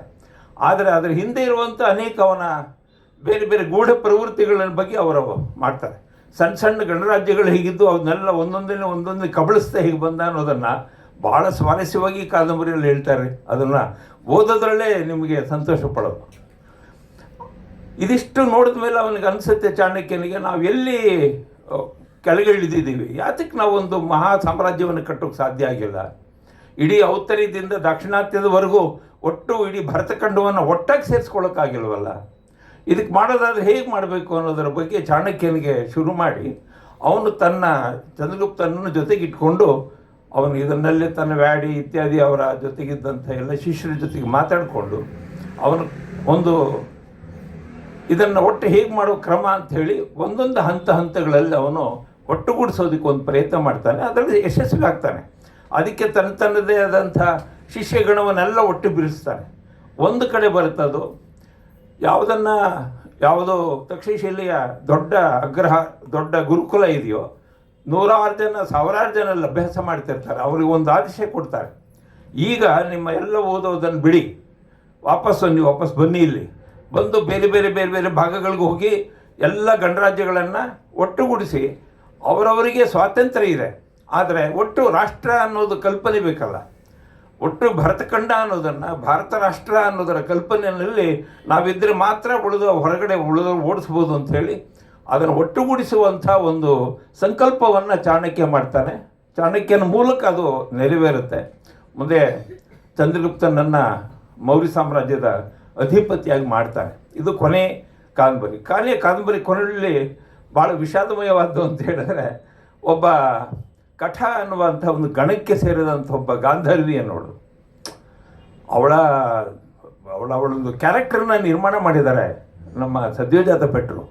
ಆದರೆ ಅದರ ಹಿಂದೆ ಇರುವಂಥ ಅನೇಕ ಅವನ ಬೇರೆ ಗೂಢ ಪ್ರವೃತ್ತಿಗಳ ಬಗ್ಗೆ ಅವರು ಮಾಡ್ತಾರೆ. ಸಣ್ಣ ಗಣರಾಜ್ಯಗಳು ಹೇಗಿದ್ದು ಅವನ್ನೆಲ್ಲ ಒಂದೊಂದೇ ಕಬಳಿಸ್ತಾ ಹೇಗೆ ಬಂದ ಅನ್ನೋದನ್ನು ಭಾಳ ಸ್ವಾರಸ್ಯವಾಗಿ ಕಾದಂಬರಿಯಲ್ಲಿ ಹೇಳ್ತಾರೆ. ಅದನ್ನು ಓದೋದ್ರಲ್ಲೇ ನಿಮಗೆ ಸಂತೋಷ ಪಡೋದು. ಇದಿಷ್ಟು ನೋಡಿದ ಮೇಲೆ ಅವನಿಗೆ ಅನಿಸುತ್ತೆ ಚಾಣಕ್ಯನಿಗೆ, ನಾವು ಎಲ್ಲಿ ಕೆಳಗೆ ಇಳಿದಿದ್ದೀವಿ, ಯಾತಕ್ಕೆ ನಾವು ಒಂದು ಮಹಾ ಸಾಮ್ರಾಜ್ಯವನ್ನು ಕಟ್ಟೋಕ್ಕೆ ಸಾಧ್ಯ ಆಗಿಲ್ಲ, ಇಡೀ ಔತ್ತರ್ಯದಿಂದ ದಾಕ್ಷಿಣಾತ್ಯದವರೆಗೂ ಒಟ್ಟು ಇಡೀ ಭರತಖಂಡವನ್ನು ಒಟ್ಟಾಗಿ ಸೇರಿಸ್ಕೊಳ್ಳೋಕ್ಕಾಗಿಲ್ವಲ್ಲ, ಇದಕ್ಕೆ ಮಾಡೋದಾದರೆ ಹೇಗೆ ಮಾಡಬೇಕು ಅನ್ನೋದರ ಬಗ್ಗೆ ಚಾಣಕ್ಯನಿಗೆ ಶುರು ಮಾಡಿ ಅವನು ತನ್ನ ಚಂದ್ರಗುಪ್ತನನ್ನು ಜೊತೆಗಿಟ್ಕೊಂಡು ಅವನು ಇದನ್ನೆಲ್ಲೇ ತನ್ನ ವ್ಯಾಡಿ ಇತ್ಯಾದಿ ಅವರ ಜೊತೆಗಿದ್ದಂಥ ಎಲ್ಲ ಶಿಷ್ಯರ ಜೊತೆಗೆ ಮಾತಾಡಿಕೊಂಡು ಅವನು ಇದನ್ನು ಒಟ್ಟು ಹೇಗೆ ಮಾಡೋ ಕ್ರಮ ಅಂಥೇಳಿ ಒಂದೊಂದು ಹಂತಗಳಲ್ಲಿ ಅವನು ಒಟ್ಟುಗೂಡಿಸೋದಕ್ಕೆ ಒಂದು ಪ್ರಯತ್ನ ಮಾಡ್ತಾನೆ. ಅದರಲ್ಲಿ ಯಶಸ್ವಿ ಆಗ್ತಾನೆ. ಅದಕ್ಕೆ ತನ್ನದೇ ಆದಂಥ ಶಿಷ್ಯಗಣವನ್ನೆಲ್ಲ ಒಟ್ಟು ಬಿಡಿಸ್ತಾನೆ. ಒಂದು ಕಡೆ ಬರುತ್ತದು ಯಾವುದೋ ತಕ್ಷಶಿಲೆಯ ದೊಡ್ಡ ಗುರುಕುಲ ಇದೆಯೋ, 100 ಜನ 1000 ಜನ ಅಭ್ಯಾಸ ಮಾಡ್ತಿರ್ತಾರೆ. ಅವ್ರಿಗೆ ಒಂದು ಆದೇಶ ಕೊಡ್ತಾರೆ, ಈಗ ನಿಮ್ಮ ಎಲ್ಲ ಓದೋದನ್ನು ಬಿಡಿ, ನೀವು ವಾಪಸ್ ಬನ್ನಿ, ಇಲ್ಲಿ ಬಂದು ಬೇರೆ ಭಾಗಗಳಿಗೆ ಹೋಗಿ ಎಲ್ಲ ಗಣರಾಜ್ಯಗಳನ್ನು ಒಟ್ಟುಗೂಡಿಸಿ ಅವರವರಿಗೆ ಸ್ವಾತಂತ್ರ್ಯ ಇದೆ, ಆದರೆ ಒಟ್ಟು ರಾಷ್ಟ್ರ ಅನ್ನೋದು ಕಲ್ಪನೆ ಬೇಕಲ್ಲ, ಒಟ್ಟು ಭರತಖಂಡ ಅನ್ನೋದನ್ನು ಭಾರತ ರಾಷ್ಟ್ರ ಅನ್ನೋದರ ಕಲ್ಪನೆಯಲ್ಲಿ ನಾವಿದ್ದರೆ ಮಾತ್ರ ಹೊರಗಡೆ ಓಡಿಸ್ಬೋದು ಅಂಥೇಳಿ ಅದನ್ನು ಒಟ್ಟುಗೂಡಿಸುವಂಥ ಒಂದು ಸಂಕಲ್ಪವನ್ನು ಚಾಣಕ್ಯ ಮಾಡ್ತಾನೆ. ಚಾಣಕ್ಯನ ಮೂಲಕ ಅದು ನೆರವೇರುತ್ತೆ. ಮುಂದೆ ಚಂದ್ರಗುಪ್ತನನ್ನು ಮೌರ್ಯ ಸಾಮ್ರಾಜ್ಯದ ಅಧಿಪತಿಯಾಗಿ ಮಾಡ್ತಾನೆ. ಇದು ಕೊನೆ ಕಾದಂಬರಿ ಕೊನೆಯಲ್ಲಿ ಭಾಳ ವಿಷಾದಮಯವಾದ್ದು ಅಂತ ಹೇಳಿದ್ರೆ, ಒಬ್ಬ ಕಠ ಅನ್ನುವಂಥ ಒಂದು ಗಣಕ್ಕೆ ಸೇರಿದಂಥ ಒಬ್ಬ ಗಾಂಧರ್ವಿಯ ನೋಡು, ಅವಳೊಂದು ಕ್ಯಾರೆಕ್ಟರ್ನ ನಿರ್ಮಾಣ ಮಾಡಿದ್ದಾರೆ ನಮ್ಮ ಸದ್ಯೋಜಾತ ಭಟ್ರು.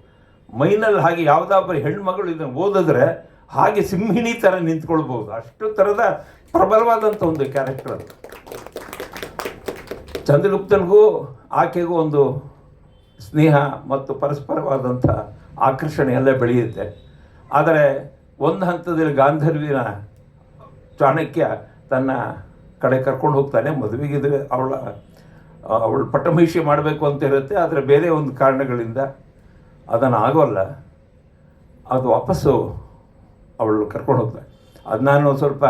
ಮೈನಲ್ಲಿ ಹಾಗೆ ಯಾವುದಾದ್ರೂ ಹೆಣ್ಮಗಳು ಇದನ್ನು ಓದಿದ್ರೆ ಹಾಗೆ ಸಿಂಹಿಣಿ ಥರ ನಿಂತ್ಕೊಳ್ಬೋದು, ಅಷ್ಟು ಥರದ ಪ್ರಬಲವಾದಂಥ ಒಂದು ಕ್ಯಾರೆಕ್ಟರ್ ಅದು. ಚಂದ್ರಗುಪ್ತನಿಗೂ ಆಕೆಗೂ ಒಂದು ಸ್ನೇಹ ಮತ್ತು ಪರಸ್ಪರವಾದಂಥ ಆಕರ್ಷಣೆ ಎಲ್ಲ ಬೆಳೆಯುತ್ತೆ. ಆದರೆ ಒಂದು ಹಂತದಲ್ಲಿ ಗಾಂಧರ್ವಿನ ಚಾಣಕ್ಯ ತನ್ನ ಕಡೆ ಕರ್ಕೊಂಡು ಹೋಗ್ತಾನೆ. ಮದುವೆಗೆ ಅವಳು ಪಟ್ಟಮಹಿಷಿ ಮಾಡಬೇಕು ಅಂತ ಇರುತ್ತೆ, ಆದರೆ ಬೇರೆ ಒಂದು ಕಾರಣಗಳಿಂದ ಅದನ್ನು ಆಗೋಲ್ಲ. ಅದು ವಾಪಸ್ಸು ಅವಳು ಕರ್ಕೊಂಡು ಹೋಗ್ತಾಳೆ. ಅದು ನಾನು ಸ್ವಲ್ಪ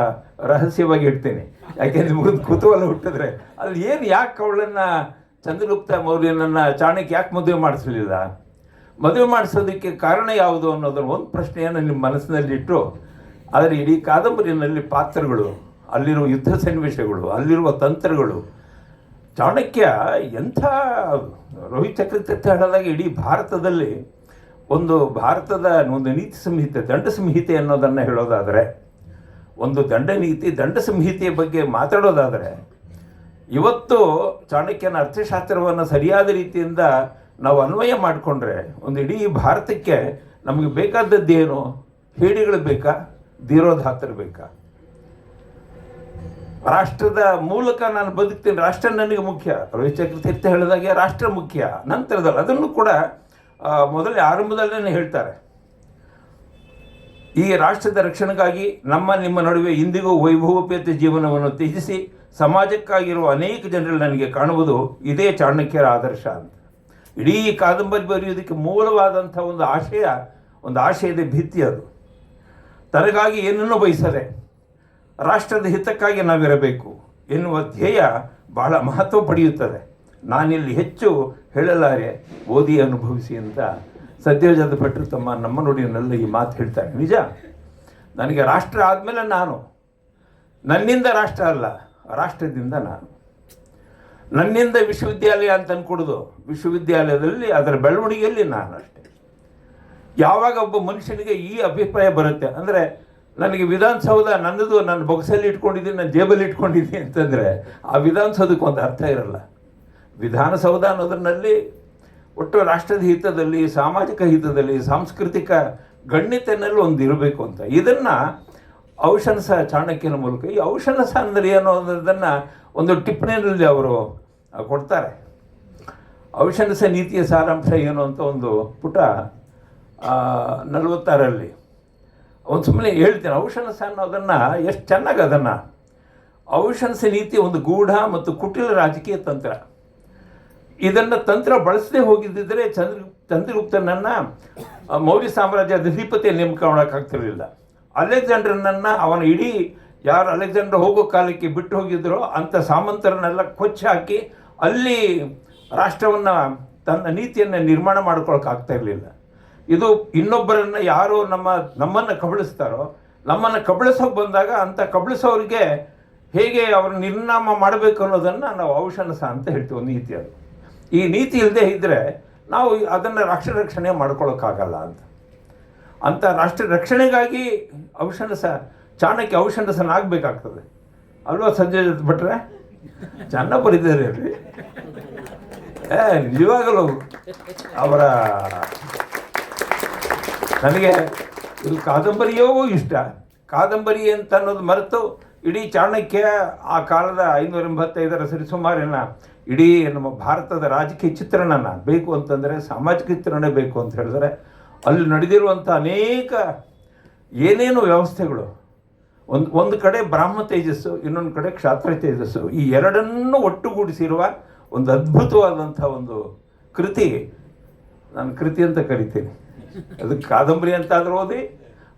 ರಹಸ್ಯವಾಗಿ ಇಡ್ತೀನಿ, ಯಾಕೆಂದ್ರೆ ನಿಮ್ಗೆ ಕುತೂಹಲ ಹುಟ್ಟಿದ್ರೆ ಅಲ್ಲಿ ಏನು ಯಾಕೆ ಅವಳನ್ನು ಚಂದ್ರಗುಪ್ತ ಮೌರ್ಯನನ್ನು ಚಾಣಕ್ಯ ಯಾಕೆ ಮದುವೆ ಮಾಡಿಸಲಿಲ್ಲ, ಮದುವೆ ಮಾಡಿಸೋದಕ್ಕೆ ಕಾರಣ ಯಾವುದು ಅನ್ನೋದರ ಒಂದು ಪ್ರಶ್ನೆಯನ್ನು ನಿಮ್ಮ ಮನಸ್ಸಿನಲ್ಲಿಟ್ಟು, ಆದರೆ ಇಡೀ ಕಾದಂಬರಿಯಲ್ಲಿ ಪಾತ್ರಗಳು, ಅಲ್ಲಿರುವ ಯುದ್ಧ ಸನ್ನಿವೇಶಗಳು, ಅಲ್ಲಿರುವ ತಂತ್ರಗಳು, ಚಾಣಕ್ಯ ಎಂಥ ರೋಹಿತ್ ಚಕ್ರತೀರ್ಥ ಹೇಳಿದಾಗ ಇಡೀ ಭಾರತದಲ್ಲಿ ಭಾರತದ ಒಂದು ನೀತಿ ಸಂಹಿತೆ, ದಂಡ ಸಂಹಿತೆ ಅನ್ನೋದನ್ನು ಹೇಳೋದಾದರೆ, ಒಂದು ದಂಡ ಸಂಹಿತೆಯ ಬಗ್ಗೆ ಮಾತಾಡೋದಾದರೆ, ಇವತ್ತು ಚಾಣಕ್ಯನ ಅರ್ಥಶಾಸ್ತ್ರವನ್ನು ಸರಿಯಾದ ರೀತಿಯಿಂದ ನಾವು ಅನ್ವಯ ಮಾಡಿಕೊಂಡ್ರೆ ಒಂದು ಇಡೀ ಭಾರತಕ್ಕೆ ನಮಗೆ ಬೇಕಾದದ್ದೇನು, ಹೇಡಿಗಳು ಬೇಕಾ, ಧೀರೋದಾತ್ತರು ಬೇಕಾ? ರಾಷ್ಟ್ರದ ಮೂಲಕ ನಾನು ಬದುಕ್ತೀನಿ, ರಾಷ್ಟ್ರ ನನಗೆ ಮುಖ್ಯ. ರೋಹಿತ್ ಚಕ್ರತೀರ್ಥ ಹೇಳಿದಾಗೆ ರಾಷ್ಟ್ರ ಮುಖ್ಯ. ನಂತರದಲ್ಲಿ ಅದನ್ನು ಕೂಡ ಮೊದಲೇ ಆರಂಭದಲ್ಲೇ ಹೇಳ್ತಾರೆ, ಈ ರಾಷ್ಟ್ರದ ರಕ್ಷಣೆಗಾಗಿ ನಿಮ್ಮ ನಡುವೆ ಇಂದಿಗೂ ವೈಭವೋಪೇತ ಜೀವನವನ್ನು ತ್ಯಜಿಸಿ ಸಮಾಜಕ್ಕಾಗಿರುವ ಅನೇಕ ಜನರಲ್ಲಿ ನನಗೆ ಕಾಣುವುದು ಇದೇ ಚಾಣಕ್ಯರ ಆದರ್ಶ ಅಂತ. ಇಡೀ ಕಾದಂಬರಿ ಬರೆಯೋದಕ್ಕೆ ಮೂಲವಾದಂಥ ಒಂದು ಆಶಯದ ಭಿತ್ತಿ ಅದು. ತನಗಾಗಿ ಏನನ್ನೂ ಬಯಸದೆ ರಾಷ್ಟ್ರದ ಹಿತಕ್ಕಾಗಿ ನಾವಿರಬೇಕು ಎನ್ನುವ ಧ್ಯೇಯ ಬಹಳ ಮಹತ್ವ ಪಡೆಯುತ್ತದೆ. ನಾನಿಲ್ಲಿ ಹೆಚ್ಚು ಹೇಳಲಾರೆ, ಓದಿ ಅನುಭವಿಸಿ ಅಂತ ಸದ್ಯೋಜಾತ ಭಟ್ರು ತಮ್ಮ ನಮ್ಮ ನುಡಿಯಲ್ಲಿ ಈ ಮಾತು ಹೇಳ್ತಾರೆ. ನಿಜ, ನನಗೆ ರಾಷ್ಟ್ರ ಆದಮೇಲೆ ನನ್ನಿಂದ ರಾಷ್ಟ್ರ ಅಲ್ಲ, ರಾಷ್ಟ್ರದಿಂದ ನಾನು. ನನ್ನಿಂದ ವಿಶ್ವವಿದ್ಯಾಲಯ ಅಂತ ಅಂದ್ಕೊಡೋದು, ವಿಶ್ವವಿದ್ಯಾಲಯದಲ್ಲಿ ಅದರ ಬೆಳವಣಿಗೆಯಲ್ಲಿ ನಾನು ಅಷ್ಟೇ. ಯಾವಾಗ ಒಬ್ಬ ಮನುಷ್ಯನಿಗೆ ಈ ಅಭಿಪ್ರಾಯ ಬರುತ್ತೆ ಅಂದರೆ, ನನಗೆ ವಿಧಾನಸೌಧ ನನ್ನದು, ನನ್ನ ಬೊಗಸಲ್ಲಿ ಇಟ್ಕೊಂಡಿದ್ದೀನಿ, ನನ್ನ ಜೇಬಲ್ಲಿ ಇಟ್ಕೊಂಡಿದ್ದೀನಿ ಅಂತಂದರೆ ಆ ವಿಧಾನಸೌಧಕ್ಕೆ ಒಂದು ಅರ್ಥ ಇರಲ್ಲ. ವಿಧಾನಸೌಧ ಅನ್ನೋದರಲ್ಲಿ ಒಟ್ಟು ರಾಷ್ಟ್ರದ ಹಿತದಲ್ಲಿ, ಸಾಮಾಜಿಕ ಹಿತದಲ್ಲಿ, ಸಾಂಸ್ಕೃತಿಕ ಗಣ್ಯತೆಯಲ್ಲಿ ಒಂದು ಇರಬೇಕು ಅಂತ. ಇದನ್ನು ಔಷಧಸ ಚಾಣಕ್ಯನ ಮೂಲಕ, ಈ ಔಷಧಸ ಅಂದರೆ ಏನು ಅನ್ನೋದನ್ನು ಒಂದು ಟಿಪ್ಪಣಿಯಲ್ಲಿ ಅವರು ಕೊಡ್ತಾರೆ. ಔಷಧಸ ನೀತಿಯ ಸಾರಾಂಶ ಏನು ಅಂತ ಒಂದು ಪುಟ 46ರಲ್ಲಿ ಒಂದು ಸುಮ್ಮನೆ ಹೇಳ್ತೀನಿ. ಔಷಧಸ ಅನ್ನೋದನ್ನು ಎಷ್ಟು ಚೆನ್ನಾಗಿ ಅದನ್ನು, ಔಷಧಸ ನೀತಿ ಒಂದು ಗೂಢ ಮತ್ತು ಕುಟಿಲ ರಾಜಕೀಯ ತಂತ್ರ. ಇದನ್ನು ತಂತ್ರ ಬಳಸದೆ ಹೋಗಿದ್ದರೆ ಚಂದ್ರಗುಪ್ತನನ್ನು ಮೌರ್ಯ ಸಾಮ್ರಾಜ್ಯದ ಅಧಿಪತಿಯಲ್ಲಿ ನೇಮಕ ಮಾಡೋಕ್ಕಾಗ್ತಿರಲಿಲ್ಲ. ಅಲೆಕ್ಸಾಂಡ್ರನನ್ನು ಅವನ ಇಡೀ ಯಾರು ಅಲೆಕ್ಸಾಂಡ್ರ್ ಹೋಗೋ ಕಾಲಕ್ಕೆ ಬಿಟ್ಟು ಹೋಗಿದ್ರೋ ಅಂಥ ಸಾಮಂತರನ್ನೆಲ್ಲ ಕೊಚ್ಚಿ ಹಾಕಿ ಅಲ್ಲಿ ರಾಷ್ಟ್ರವನ್ನು, ತನ್ನ ನೀತಿಯನ್ನು ನಿರ್ಮಾಣ ಮಾಡ್ಕೊಳಕ್ಕಾಗ್ತಾ ಇರಲಿಲ್ಲ. ಇದು ಇನ್ನೊಬ್ಬರನ್ನು ಯಾರು ನಮ್ಮನ್ನು ಕಬಳಿಸ್ತಾರೋ, ನಮ್ಮನ್ನು ಕಬಳಿಸೋಕೆ ಬಂದಾಗ ಅಂಥ ಕಬಳಿಸೋರಿಗೆ ಹೇಗೆ ಅವ್ರ ನಿರ್ನಾಮ ಮಾಡಬೇಕು ಅನ್ನೋದನ್ನು ನಾವು ಔಷಧಸ ಅಂತ ಹೇಳ್ತೀವಿ. ನೀತಿ ಅದು. ಈ ನೀತಿ ಇಲ್ಲದೆ ಇದ್ದರೆ ನಾವು ಅದನ್ನು ರಾಷ್ಟ್ರ ರಕ್ಷಣೆ ಮಾಡ್ಕೊಳ್ಳೋಕ್ಕಾಗಲ್ಲ ಅಂತ ರಾಷ್ಟ್ರ ರಕ್ಷಣೆಗಾಗಿ ಚಾಣಕ್ಯ ಔಷಧಸನಾಗಬೇಕಾಗ್ತದೆ ಅಲ್ವಾ ಸಂಜಯ್ ಭಟ್ರೆ? ಚೆನ್ನಾಗಿ ಬರೀತಾರೆ ರೀ. ನಿಜವಾಗಲೂ ಅವರ, ನನಗೆ ಇದು ಕಾದಂಬರಿಯೂ ಇಷ್ಟ. ಕಾದಂಬರಿ ಅಂತ ಅನ್ನೋದು ಮರೆತು ಇಡೀ ಚಾಣಕ್ಯ ಆ ಕಾಲದ 585ರ ಸರಿಸುಮಾರಿನ ಇಡೀ ನಮ್ಮ ಭಾರತದ ರಾಜಕೀಯ ಚಿತ್ರಣನ ಬೇಕು ಅಂತಂದರೆ, ಸಾಮಾಜಿಕ ಚಿತ್ರಣ ಬೇಕು ಅಂತ ಹೇಳಿದ್ರೆ, ಅಲ್ಲಿ ನಡೆದಿರುವಂಥ ಅನೇಕ ಏನೇನು ವ್ಯವಸ್ಥೆಗಳು, ಒಂದು ಕಡೆ ಬ್ರಾಹ್ಮ ತೇಜಸ್ಸು, ಇನ್ನೊಂದು ಕಡೆ ಕ್ಷಾತ್ರ ತೇಜಸ್ಸು, ಈ ಎರಡನ್ನೂ ಒಟ್ಟುಗೂಡಿಸಿರುವ ಒಂದು ಅದ್ಭುತವಾದಂಥ ಒಂದು ಕೃತಿ. ನಾನು ಕೃತಿ ಅಂತ ಕರಿತೀನಿ. ಅದಕ್ಕೆ ಕಾದಂಬರಿ ಅಂತ ಆದರೂ ಓದಿ,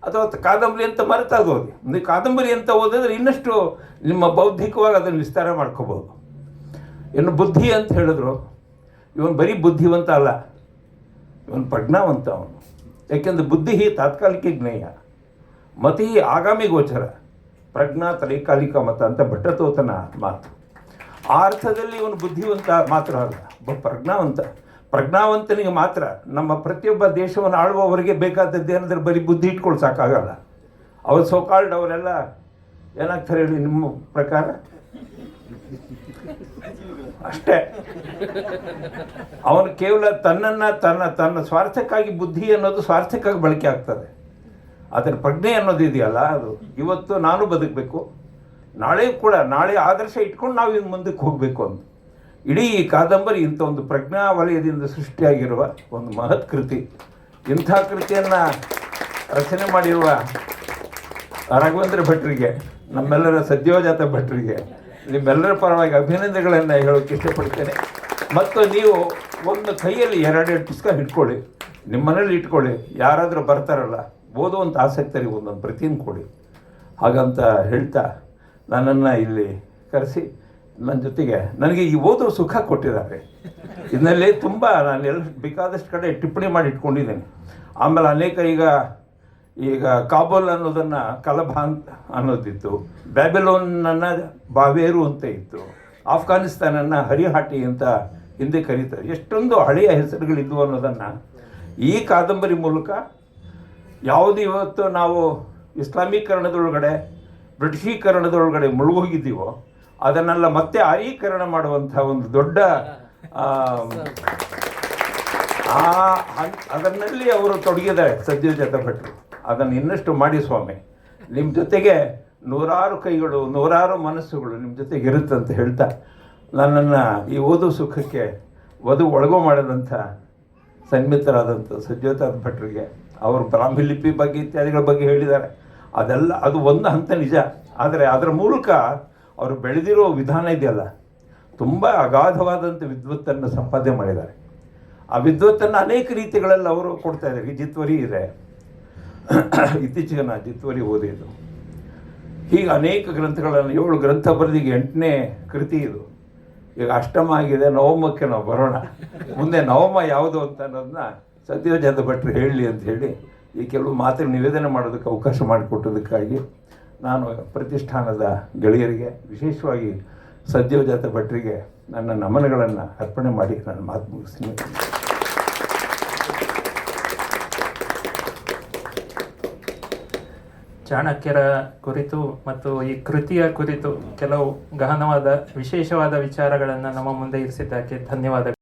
ಅಥವಾ ಕಾದಂಬರಿ ಅಂತ ಮರೆತಾದ್ರು ಓದಿ. ನೀವು ಕಾದಂಬರಿ ಅಂತ ಓದಿದ್ರೆ ಇನ್ನಷ್ಟು ನಿಮ್ಮ ಬೌದ್ಧಿಕವಾಗಿ ಅದನ್ನು ವಿಸ್ತಾರ ಮಾಡ್ಕೋಬೋದು. ಇನ್ನು ಬುದ್ಧಿ ಅಂತ ಹೇಳಿದ್ರು, ಇವನು ಬರೀ ಬುದ್ಧಿವಂತ ಅಲ್ಲ, ಇವನು ಪ್ರಜ್ಞಾವಂತ ಅವನು. ಯಾಕೆಂದರೆ ಬುದ್ಧಿ ತಾತ್ಕಾಲಿಕ ಜ್ಞೇಯ, ಮತಿ ಆಗಾಮಿ ಗೋಚರ, ಪ್ರಜ್ಞಾ ತ್ರೈಕಾಲಿಕ ಮತ ಅಂತ ಭಟ್ಟತೋತನ ಮಾತು. ಆ ಅರ್ಥದಲ್ಲಿ ಇವನು ಬುದ್ಧಿವಂತ ಮಾತ್ರ ಅಲ್ಲ, ಪ್ರಜ್ಞಾವಂತನಿಗೆ ಮಾತ್ರ. ನಮ್ಮ ಪ್ರತಿಯೊಬ್ಬ ದೇಶವನ್ನು ಆಳುವವರಿಗೆ ಬೇಕಾದದ್ದು ಏನಾದರೂ ಬರೀ ಬುದ್ಧಿ ಇಟ್ಕೊಂಡು ಸಾಕಾಗಲ್ಲ. ಅವ್ರು ಸೋಕಾಲ್ಡ್ ಅವರೆಲ್ಲ ಏನಾಗ್ತಾರೆ ಹೇಳಿ ನಿಮ್ಮ ಪ್ರಕಾರ? ಅಷ್ಟೇ. ಅವನು ಕೇವಲ ತನ್ನ ಸ್ವಾರ್ಥಕ್ಕಾಗಿ, ಬುದ್ಧಿ ಅನ್ನೋದು ಸ್ವಾರ್ಥಕ್ಕಾಗಿ ಬಳಕೆ ಆಗ್ತದೆ. ಅದರ ಪ್ರಜ್ಞೆ ಅನ್ನೋದು ಇದೆಯಲ್ಲ, ಅದು ಇವತ್ತು ನಾನು ಬದುಕಬೇಕು, ನಾಳೆ ಆದರ್ಶ ಇಟ್ಕೊಂಡು ನಾವು ಇನ್ನು ಮುಂದಕ್ಕೆ ಹೋಗಬೇಕು ಅಂತ. ಇಡೀ ಕಾದಂಬರಿ ಇಂಥ ಒಂದು ಪ್ರಜ್ಞಾ ವಲಯದಿಂದ ಸೃಷ್ಟಿಯಾಗಿರುವ ಒಂದು ಮಹತ್ ಕೃತಿ. ಇಂಥ ಕೃತಿಯನ್ನು ರಚನೆ ಮಾಡಿರುವ ರಾಘವೇಂದ್ರ ಭಟ್ರಿಗೆ, ನಮ್ಮೆಲ್ಲರ ಸದ್ಯೋಜಾತ ಭಟ್ರಿಗೆ ನಿಮ್ಮೆಲ್ಲರ ಪರವಾಗಿ ಅಭಿನಂದನೆಗಳನ್ನು ಹೇಳೋಕ್ಕೆ ಇಷ್ಟಪಡ್ತೇನೆ. ಮತ್ತು ನೀವು ಒಂದು ಕೈಯಲ್ಲಿ 2 ಪುಸ್ತಕ ಇಟ್ಕೊಳ್ಳಿ, ನಿಮ್ಮ ಮನೇಲಿ ಇಟ್ಕೊಳ್ಳಿ. ಯಾರಾದರೂ ಬರ್ತಾರಲ್ಲ ಓದುವಂಥ ಆಸಕ್ತರಿಗೆ ಒಂದೊಂದು ಪ್ರತಿಯನ್ನು ಕೊಡಿ. ಹಾಗಂತ ಹೇಳ್ತಾ ನನ್ನನ್ನು ಇಲ್ಲಿ ಕರೆಸಿ ನನ್ನ ಜೊತೆಗೆ ನನಗೆ ಈ ಓದೋ ಸುಖ ಕೊಟ್ಟಿದ್ದಾರೆ. ಇದರಲ್ಲಿ ತುಂಬ ನಾನು ಬೇಕಾದಷ್ಟು ಕಡೆ ಟಿಪ್ಪಣಿ ಮಾಡಿ ಇಟ್ಕೊಂಡಿದ್ದೀನಿ. ಆಮೇಲೆ ಅನೇಕ ಈಗ ಕಾಬೂಲ್ ಅನ್ನೋದನ್ನು ಕಲಬ ಅಂತ ಅನ್ನೋದಿತ್ತು, ಬ್ಯಾಬಿಲೋನನ್ನು ಬಾವೇರು ಅಂತ ಇತ್ತು, ಆಫ್ಘಾನಿಸ್ತಾನನ್ನು ಹರಿಹಾಟಿ ಅಂತ ಹಿಂದೆ ಕರೀತಾರೆ. ಎಷ್ಟೊಂದು ಹಳೆಯ ಹೆಸರುಗಳಿದ್ವು ಅನ್ನೋದನ್ನು ಈ ಕಾದಂಬರಿ ಮೂಲಕ ಯಾವುದು ಇವತ್ತು ನಾವು ಇಸ್ಲಾಮೀಕರಣದೊಳಗಡೆ ಬ್ರಿಟಿಷೀಕರಣದೊಳಗಡೆ ಮುಳುಗೋಗಿದ್ದೀವೋ ಅದನ್ನೆಲ್ಲ ಮತ್ತೆ ಆರೀಕರಣ ಮಾಡುವಂಥ ಒಂದು ದೊಡ್ಡ ಅದನ್ನಲ್ಲಿ ಅವರು ತೊಡಗಿದ್ದಾರೆ ಸದ್ಯೋಜಾತ ಭಟ್ರು. ಅದನ್ನು ಇನ್ನಷ್ಟು ಮಾಡಿ ಸ್ವಾಮಿ, ನಿಮ್ಮ ಜೊತೆಗೆ ನೂರಾರು ಕೈಗಳು ನೂರಾರು ಮನಸ್ಸುಗಳು ನಿಮ್ಮ ಜೊತೆಗೆ ಇರುತ್ತಂತ ಹೇಳ್ತಾ ನನ್ನನ್ನು ಈ ಓದು ಸುಖಕ್ಕೆ ಒಳಗೋ ಮಾಡಿದಂಥ ಸನ್ಮಿತರಾದಂಥ ಸದ್ಯೋಜಾತ ಭಟ್ರಿಗೆ ಅವರು ಬ್ರಾಹ್ಮಿ ಲಿಪಿ ಬಗ್ಗೆ ಇತ್ಯಾದಿಗಳ ಬಗ್ಗೆ ಹೇಳಿದ್ದಾರೆ. ಅದು ಒಂದು ಹಂತ ನಿಜ. ಆದರೆ ಅದರ ಮೂಲಕ ಅವರು ಬೆಳೆದಿರೋ ವಿಧಾನ ಇದೆಯಲ್ಲ, ತುಂಬ ಅಗಾಧವಾದಂಥ ವಿದ್ವತ್ತನ್ನು ಸಂಪಾದನೆ ಮಾಡಿದ್ದಾರೆ. ಆ ವಿದ್ವತ್ತನ್ನು ಅನೇಕ ರೀತಿಗಳಲ್ಲಿ ಅವರು ಕೊಡ್ತಾ ಇದ್ದಾರೆ. ಜಿತ್ವರಿ ಇದೆ, ಇತ್ತೀಚೆಗೆ ನಾನು ಜಿತ್ವರಿ ಓದಿದ್ದು. ಹೀಗೆ ಅನೇಕ ಗ್ರಂಥಗಳನ್ನು 7 ಗ್ರಂಥ ಬರೆದಿಗೆ 8ನೇ ಕೃತಿ ಇದು. ಈಗ ಅಷ್ಟಮ ಆಗಿದೆ, ನವಮಕ್ಕೆ ನಾವು ಬರೋಣ. ಮುಂದೆ ನವಮ ಯಾವುದು ಅಂತ ಅನ್ನೋದನ್ನ ಸದ್ಯೋಜಾತ ಭಟ್ರು ಹೇಳಲಿ ಅಂತ ಹೇಳಿ ಈ ಕೆಲವು ಮಾತನ್ನು ನಿವೇದನೆ ಮಾಡೋದಕ್ಕೆ ಅವಕಾಶ ಮಾಡಿಕೊಟ್ಟೋದಕ್ಕಾಗಿ ನಾನು ಪ್ರತಿಷ್ಠಾನದ ಗೆಳೆಯರಿಗೆ, ವಿಶೇಷವಾಗಿ ಸದ್ಯೋಜಾತ ಭಟ್ರಿಗೆ ನನ್ನ ನಮನಗಳನ್ನು ಅರ್ಪಣೆ ಮಾಡಿ ನನ್ನ ಮಾತು ಮುಗಿಸ್ತೀನಿ. ಚಾಣಕ್ಯರ ಕುರಿತು ಮತ್ತು ಈ ಕೃತಿಯ ಕುರಿತು ಕೆಲವು ಗಹನವಾದ ವಿಶೇಷವಾದ ವಿಚಾರಗಳನ್ನು ನಮ್ಮ ಮುಂದೆ ಇರಿಸಿದ್ದಕ್ಕೆ ಧನ್ಯವಾದಗಳು.